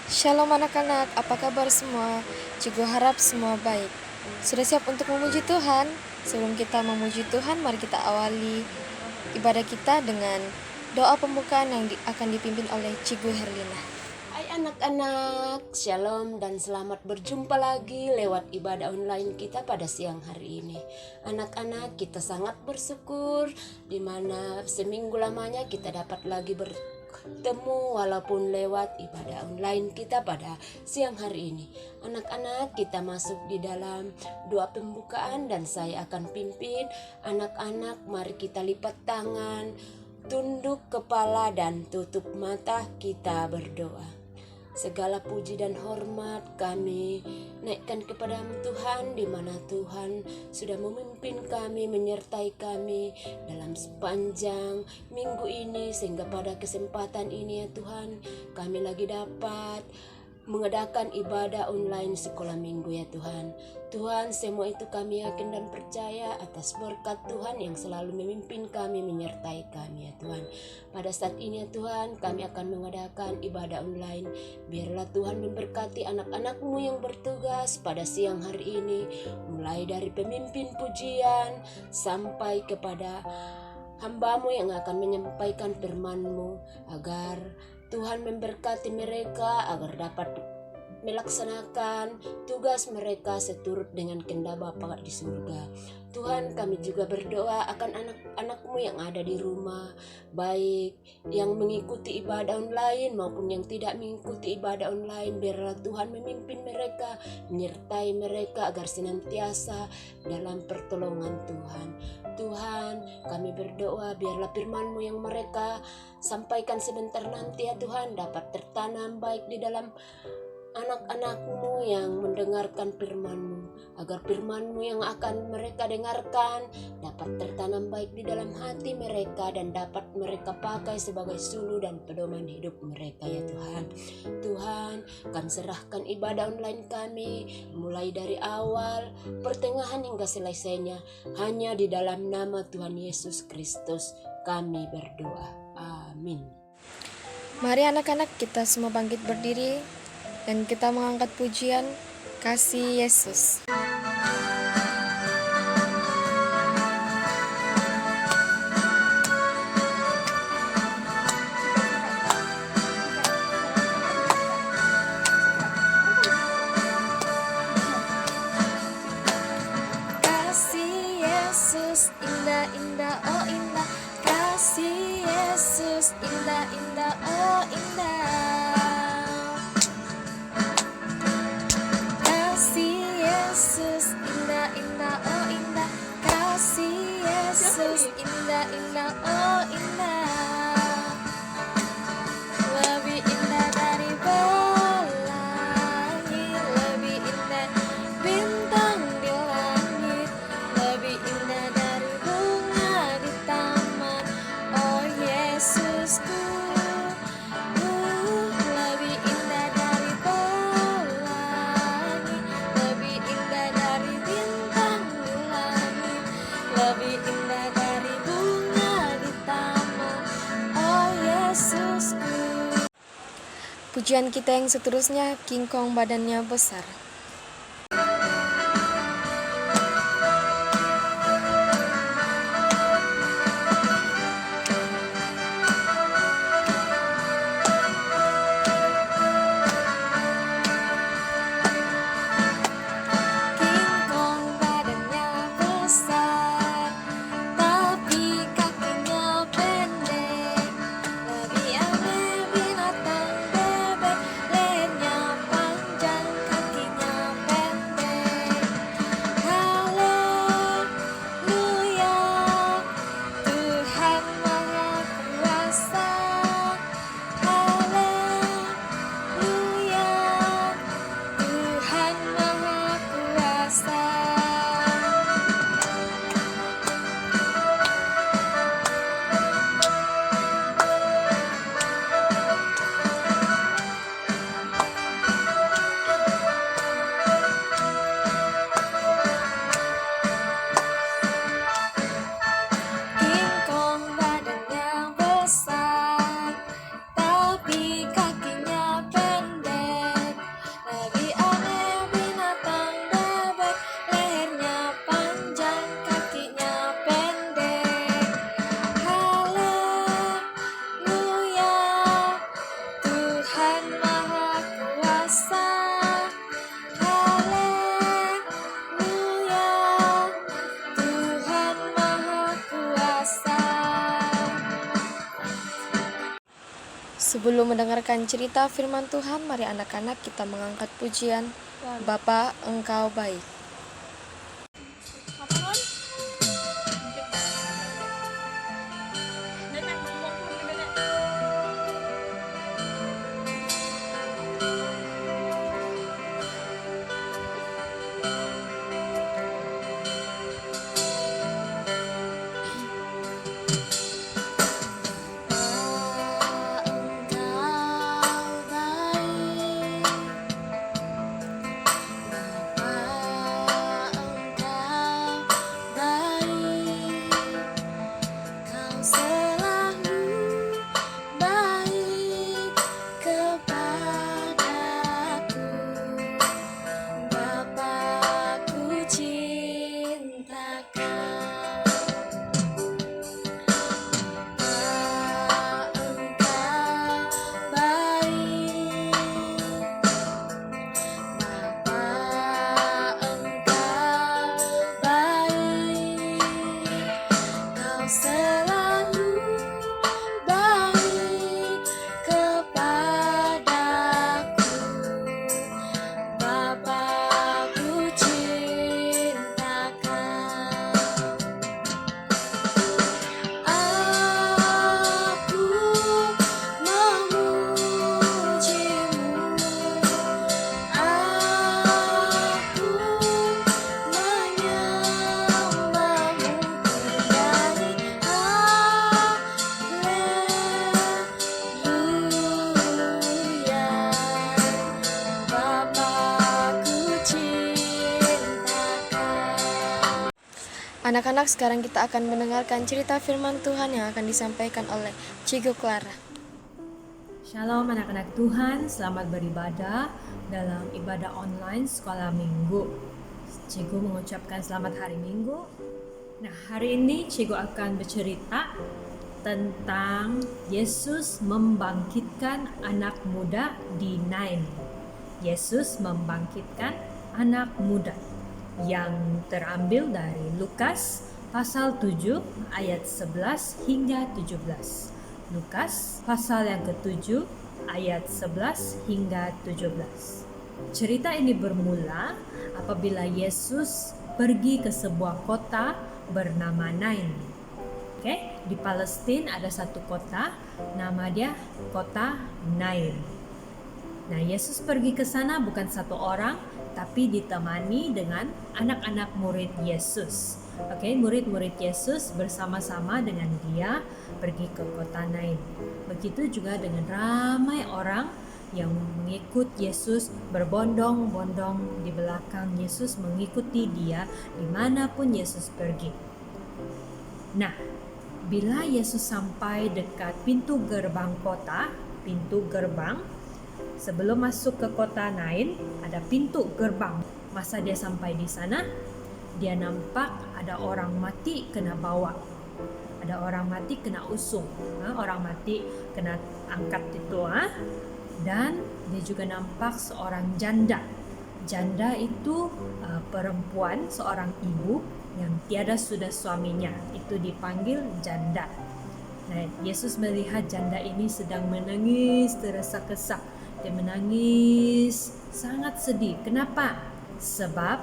Shalom anak-anak, apa kabar semua? Cikgu harap semua baik. Sudah siap untuk memuji Tuhan? Sebelum kita memuji Tuhan, mari kita awali ibadah kita dengan doa pembukaan yang akan dipimpin oleh Cikgu Herlina. Hai anak-anak, shalom dan selamat berjumpa lagi lewat ibadah online kita pada siang hari ini. Anak-anak, kita sangat bersyukur di mana seminggu lamanya kita dapat lagi bertemu walaupun lewat ibadah online kita pada siang hari ini. Anak-anak, kita masuk di dalam doa pembukaan dan saya akan pimpin. Anak-anak, mari kita lipat tangan, tunduk kepala dan tutup mata, kita berdoa. Segala puji dan hormat kami naikkan kepada Tuhan, di mana Tuhan sudah memimpin kami, menyertai kami dalam sepanjang minggu ini, sehingga pada kesempatan ini ya Tuhan, kami lagi dapat mengadakan ibadah online sekolah minggu ya Tuhan. Tuhan, semua itu kami yakin dan percaya atas berkat Tuhan yang selalu memimpin kami, menyertai kami ya Tuhan. Pada saat ini ya Tuhan, kami akan mengadakan ibadah online. Biarlah Tuhan memberkati anak-anak-Mu yang bertugas pada siang hari ini, mulai dari pemimpin pujian sampai kepada hamba-Mu yang akan menyampaikan firman-Mu, agar Tuhan memberkati mereka agar dapat melaksanakan tugas mereka seturut dengan kehendak Bapa di surga. Tuhan, kami juga berdoa akan anak-anak-Mu yang ada di rumah, baik yang mengikuti ibadah online maupun yang tidak mengikuti ibadah online. Biarlah Tuhan memimpin mereka, menyertai mereka agar senantiasa dalam pertolongan Tuhan. Tuhan, kami berdoa biarlah firman-Mu yang mereka sampaikan sebentar nanti ya Tuhan dapat tertanam baik di dalam anak-anak-Mu yang mendengarkan firman-Mu, agar firman-Mu yang akan mereka dengarkan dapat tertanam baik di dalam hati mereka dan dapat mereka pakai sebagai sulu dan pedoman hidup mereka ya Tuhan. Tuhan, kami serahkan ibadah online kami mulai dari awal, pertengahan hingga selesainya hanya di dalam nama Tuhan Yesus Kristus kami berdoa. Amin. Mari anak-anak, kita semua bangkit berdiri dan kita mengangkat pujian Kasih Yesus. Kasih Yesus indah-indah, oh indah. Kasih Yesus indah-indah, oh indah. Kasih Yesus indah-indah, oh indah. Kasih Yesus indah-indah, oh indah. Lebih indah dari pelangi, lebih indah bintang di langit, lebih indah dari bunga di taman. Oh Yesusku, lebih indah dari pelangi, lebih indah dari bintang di langit, lebih indah dari bunga di taman. Oh Yesusku. Pujian kita yang seterusnya, King Kong badannya besar. King Kong badannya besar, tapi kakinya pendek. Lebih aneh binatang bebek, lehernya panjang, kakinya Sebelum mendengarkan cerita firman Tuhan, mari anak-anak kita mengangkat pujian. Bapa, Engkau baik. Anak-anak, sekarang kita akan mendengarkan cerita firman Tuhan yang akan disampaikan oleh Cigo Clara. Shalom anak-anak Tuhan, selamat beribadah dalam ibadah online sekolah minggu. Cikgu mengucapkan selamat hari minggu. Nah, hari ini Cikgu akan bercerita tentang Yesus membangkitkan anak muda di Nain. Yesus membangkitkan anak muda yang terambil dari Lukas pasal 7 ayat 11 hingga 17. Lukas pasal yang ke-7 ayat 11 hingga 17. Cerita ini bermula apabila Yesus pergi ke sebuah kota bernama Nain. Di Palestina ada satu kota, nama dia kota Nain. Nah, Yesus pergi ke sana bukan satu orang, tapi ditemani dengan anak-anak murid Yesus. Murid-murid Yesus bersama-sama dengan dia pergi ke kota Nain. Begitu juga dengan ramai orang yang mengikut Yesus, berbondong-bondong di belakang Yesus, mengikuti dia dimanapun Yesus pergi. Nah, bila Yesus sampai dekat pintu gerbang kota, pintu gerbang, sebelum masuk ke kota Nain, ada pintu gerbang. Masa dia sampai di sana, dia nampak ada orang mati kena bawa. Ada orang mati kena usung. Orang mati kena angkat itu. Dan dia juga nampak seorang janda. Janda itu perempuan, seorang ibu yang tiada sudah suaminya. Itu dipanggil janda. Nah, Yesus melihat janda ini sedang menangis terdesak-desak. Dia menangis sangat sedih. Kenapa? Sebab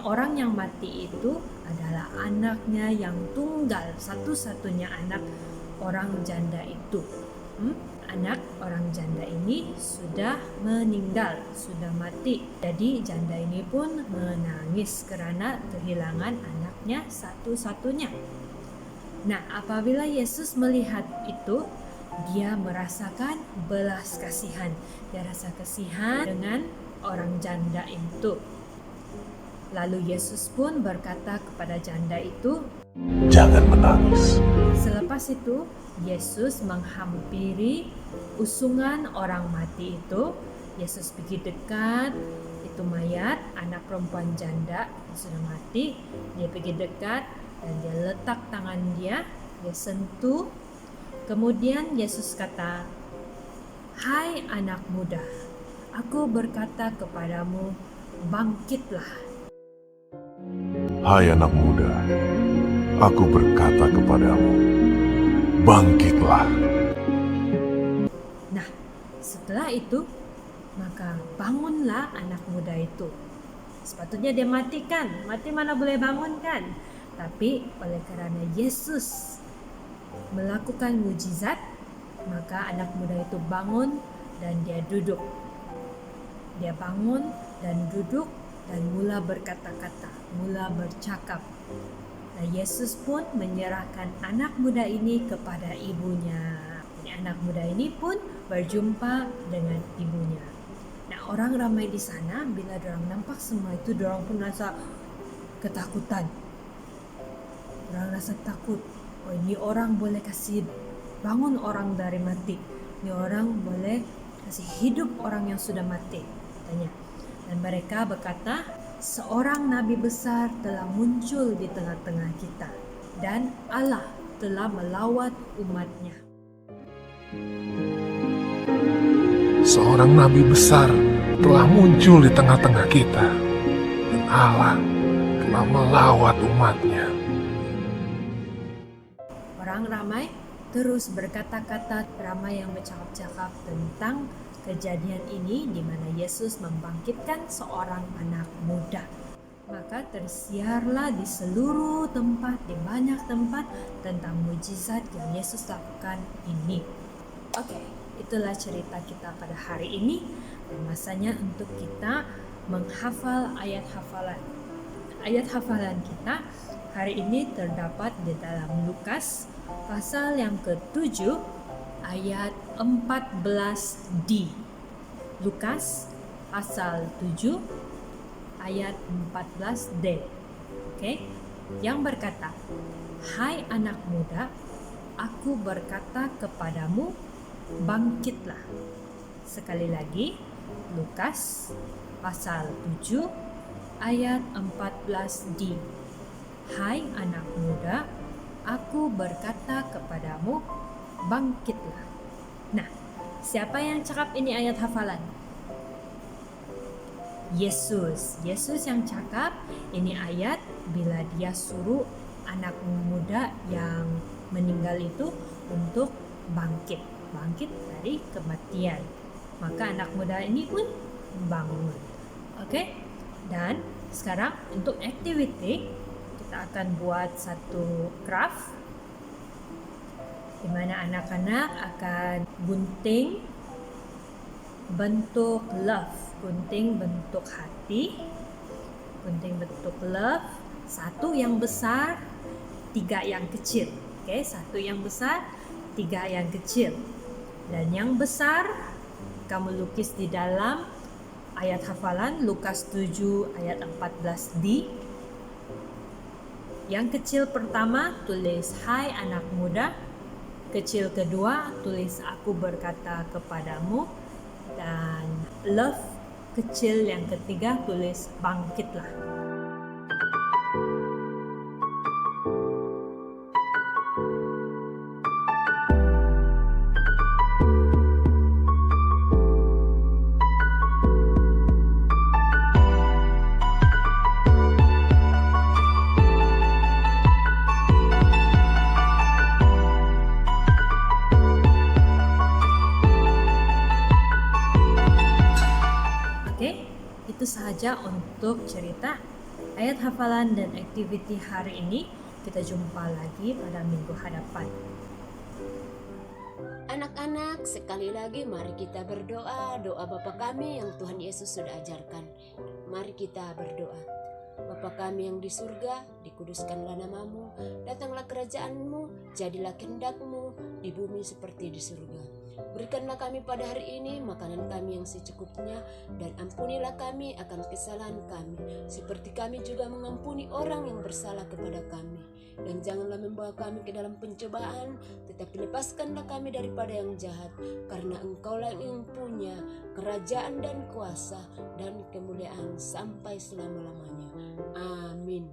orang yang mati itu adalah anaknya yang tunggal, satu-satunya anak orang janda itu. Anak orang janda ini sudah meninggal, sudah mati. Jadi janda ini pun menangis karena kehilangan anaknya satu-satunya. Nah, apabila Yesus melihat itu, dia merasakan belas kasihan. Dia rasa kasihan dengan orang janda itu. Lalu Yesus pun berkata kepada janda itu, "Jangan menangis." Selepas itu, Yesus menghampiri usungan orang mati itu. Yesus pergi dekat itu mayat, anak perempuan janda yang sudah mati. Dia pergi dekat dan dia letak tangan dia sentuh. Kemudian Yesus kata, "Hai anak muda, aku berkata kepadamu, bangkitlah." Hai anak muda, aku berkata kepadamu, bangkitlah. Nah, Setelah itu, maka bangunlah anak muda itu. Sepatutnya dia mati mana boleh bangun kan? Tapi oleh karena Yesus melakukan mujizat, maka anak muda itu bangun dan dia duduk. Dia bangun dan duduk dan mula berkata-kata, mula bercakap. Nah, Yesus pun menyerahkan anak muda ini kepada ibunya. Anak muda ini pun berjumpa dengan ibunya. Nah, orang ramai di sana bila dorang nampak semua itu, dorang pun rasa ketakutan. Dorang rasa takut. Oh, ini orang boleh kasih bangun orang dari mati. Ini orang boleh kasih hidup orang yang sudah mati. Tanya. Dan mereka berkata, seorang nabi besar telah muncul di tengah-tengah kita. Dan Allah telah melawat umatnya. Seorang nabi besar telah muncul di tengah-tengah kita, dan Allah telah melawat umatnya. Orang ramai terus berkata-kata, ramai yang bercakap-cakap tentang kejadian ini di mana Yesus membangkitkan seorang anak muda. Maka tersiarlah di seluruh tempat, di banyak tempat tentang mujizat yang Yesus lakukan ini. Oke, itulah cerita kita pada hari ini, dan masanya untuk kita menghafal ayat hafalan. Ayat hafalan kita hari ini terdapat di dalam Lukas pasal yang ke-7 ayat 14d. Lukas pasal 7 ayat 14d. Oke, yang berkata, "Hai anak muda, aku berkata kepadamu, bangkitlah." Sekali lagi, Lukas pasal 7 ayat 14d. "Hai anak muda, aku berkata kepadamu, bangkitlah." Nah, siapa yang cakap ini ayat hafalan? Yesus yang cakap ini ayat bila dia suruh anak muda yang meninggal itu untuk bangkit dari kematian. Maka anak muda ini pun bangun. Oke? Dan sekarang untuk activity kita akan buat satu craft di mana anak-anak akan gunting bentuk love, gunting bentuk hati, gunting bentuk love, satu yang besar, tiga yang kecil. Oke, satu yang besar, tiga yang kecil. Dan yang besar kamu lukis di dalam ayat hafalan Lukas 7 ayat 14d. Yang kecil pertama tulis hai anak muda. Kecil kedua tulis aku berkata kepadamu. Dan love kecil yang ketiga tulis bangkitlah. Itu sahaja untuk cerita ayat hafalan dan aktiviti hari ini. Kita jumpa lagi pada minggu hadapan. Anak-anak, sekali lagi mari kita berdoa, doa Bapa kami yang Tuhan Yesus sudah ajarkan. Mari kita berdoa. Bapa kami yang di surga, dikuduskanlah namamu, datanglah kerajaanmu, jadilah kehendak-mu di bumi seperti di surga. Berikanlah kami pada hari ini makanan kami yang secukupnya, dan ampunilah kami akan kesalahan kami, seperti kami juga mengampuni orang yang bersalah kepada kami. Dan janganlah membawa kami ke dalam pencobaan, tetapi lepaskanlah kami daripada yang jahat, karena Engkaulah yang punya kerajaan dan kuasa dan kemuliaan sampai selama-lamanya. Amin.